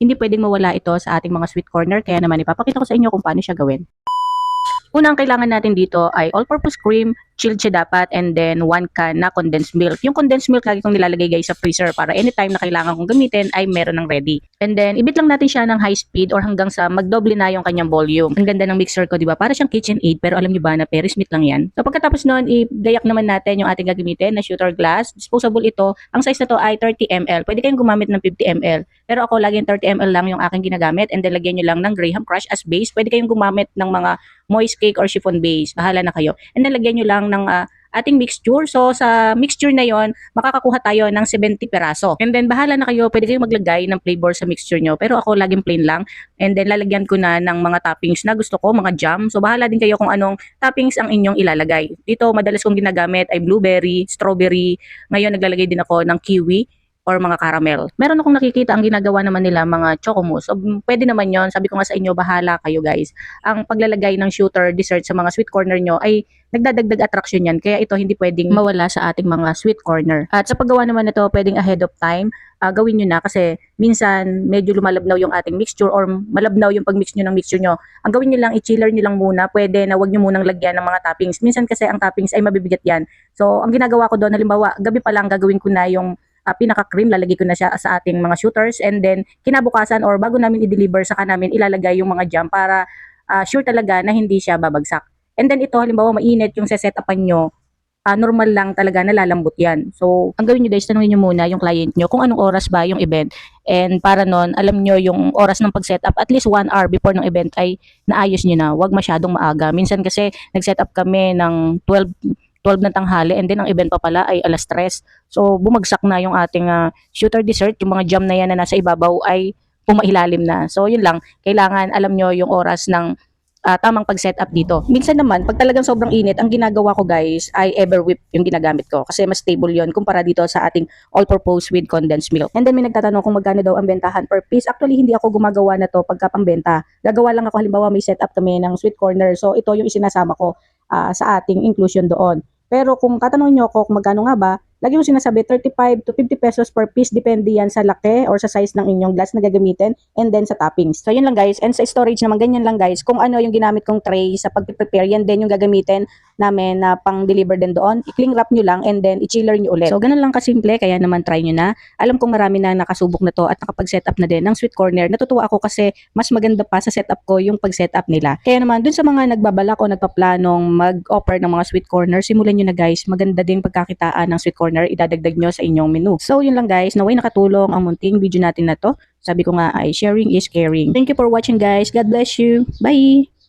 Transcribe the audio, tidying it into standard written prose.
hindi pwedeng mawala ito sa ating mga sweet corner. Kaya naman ipapakita ko sa inyo kung paano siya gawin. Una ang kailangan natin dito ay all-purpose cream, chilled siya dapat, and then 1 can na condensed milk. Yung condensed milk lagi kong nilalagay guys sa freezer para anytime na kailangan kong gamitin ay meron ng ready. And then ibit lang natin siya ng high speed or hanggang sa magdoble na yung kanyang volume. Ang ganda ng mixer ko, di ba? Para siyang KitchenAid, pero alam niyo ba na Paris Smith lang yan. So pagkatapos noon, igayak naman natin yung ating gagamitin na shooter glass. Disposable ito. Ang size na to ay 30 ml. Pwede kayong gumamit ng 50 ml. Pero ako laging 30 ml lang yung aking ginagamit, and then lagyan nyo lang ng Graham Crush as base. Pwede kayong gumamit ng mga moist cake or chiffon base. Bahala na kayo. And then lagyan nyo lang ng ating mixture. So sa mixture na yon, makakakuha tayo ng 70 peraso. And then bahala na kayo, pwede kayong maglagay ng flavor sa mixture nyo. Pero ako laging plain lang. And then lalagyan ko na ng mga toppings na gusto ko, mga jam. So bahala din kayo kung anong toppings ang inyong ilalagay. Dito madalas kong ginagamit ay blueberry, strawberry. Ngayon naglalagay din ako ng kiwi or mga caramel. Meron akong nakikita ang ginagawa naman nila mga chocomus. So, pwede naman yon. Sabi ko nga sa inyo, bahala kayo guys. Ang paglalagay ng shooter dessert sa mga sweet corner nyo ay nagdadagdag attraction yan. Kaya ito hindi pwedeng mawala sa ating mga sweet corner. At sa paggawa naman nito, pwedeng ahead of time, gawin nyo na kasi minsan medyo lumalabnaw yung ating mixture or malabnaw yung pagmix nyo ng mixture nyo. Ang gawin nyo lang, i-chiller nyo lang muna. Pwede na wag nyo munang lagyan ng mga toppings. Minsan kasi ang toppings ay mabibigat yan. So, ang ginagawa ko doon, halimbawa, gabi pa lang gagawin ko na yung pinaka-cream, lalagay ko na siya sa ating mga shooters, and then kinabukasan or bago namin i-deliver saka namin ilalagay yung mga jam para sure talaga na hindi siya babagsak. And then ito, halimbawa mainit yung set-upan nyo, normal lang talaga nalalambot yan. So, ang gawin nyo guys, tanungin nyo muna yung client nyo kung anong oras ba yung event. And para nun, alam nyo yung oras ng pag-setup, at least 1 hour before ng event ay naayos nyo na. Huwag masyadong maaga. Minsan kasi nag-setup kami ng 12 ng tanghali, and then ang event pa pala ay 3:00. So bumagsak na yung ating shooter dessert, yung mga jam na yan na nasa ibabaw ay pumailalim na. So yun lang, kailangan alam nyo yung oras ng tamang pag-setup dito. Minsan naman, pag talagang sobrang init, ang ginagawa ko guys ay Everwhip yung ginagamit ko kasi mas stable yon kumpara dito sa ating all-purpose with condensed milk. And then may nagtatanong kung magkano daw ang bentahan per piece. Actually, hindi ako gumagawa na to pagka pambenta. Gagawa lang ako, halimbawa may setup kami ng sweet corner. So ito yung isinasama ko sa ating inclusion doon. Pero kung tatanungin nyo ako kung magkano nga ba, lagi ko sinasabi 35 to 50 pesos per piece, depende yan sa laki or sa size ng inyong glass na gagamitin, and then sa toppings. So yun lang guys, and sa storage naman ganyan lang guys, kung ano yung ginamit kong tray sa pag-prepare, yan din yung gagamitin namin na pang-deliver din doon. I-cling wrap nyo lang and then i-chiller nyo ulit. So ganun lang kasimple, kaya naman try nyo na. Alam kong marami na nakasubok na to at nakapag-setup na din ng sweet corner. Natutuwa ako kasi mas maganda pa sa setup ko yung pag-setup nila. Kaya naman dun sa mga nagbabalak o nagpaplanong mag-offer ng mga sweet corner, simulan nyo na guys. Maganda din pagkakitaan ng sweet corner, idadagdag nyo sa inyong menu. So yun lang guys, naway nakatulong ang munting video natin na to. Sabi ko nga ay sharing is caring. Thank you for watching guys. God bless you. Bye!